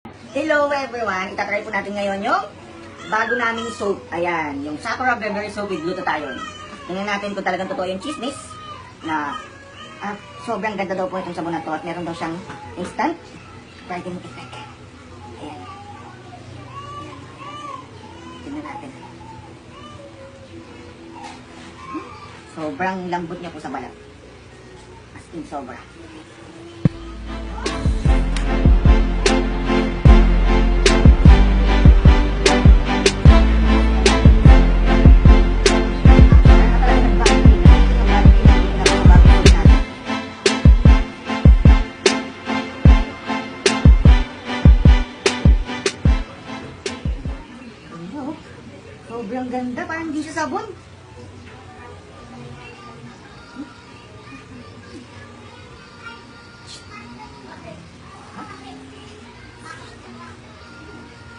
Hello everyone! Itatry po natin ngayon yung bago naming soap. Ayan, yung Sakura Beverly Soap with Glutathione. Tingnan natin kung talagang totoo yung chismis na sobrang ganda daw po itong sabon na to at meron daw siyang instant brightening effect. Ayan. Tingnan natin. Sobrang lambot niya po sa balat. As in sobra. Sobrang ganda, parang hindi siya sabon.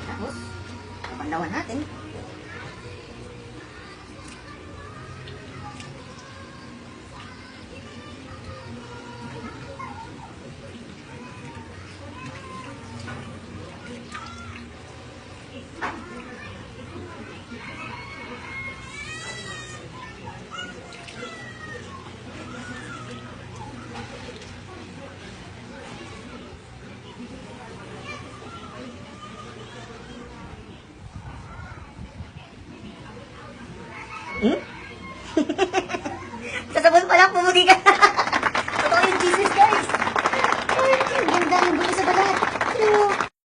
Tapos, kapandawan natin. Sa sabon pa lang, pumuti ka.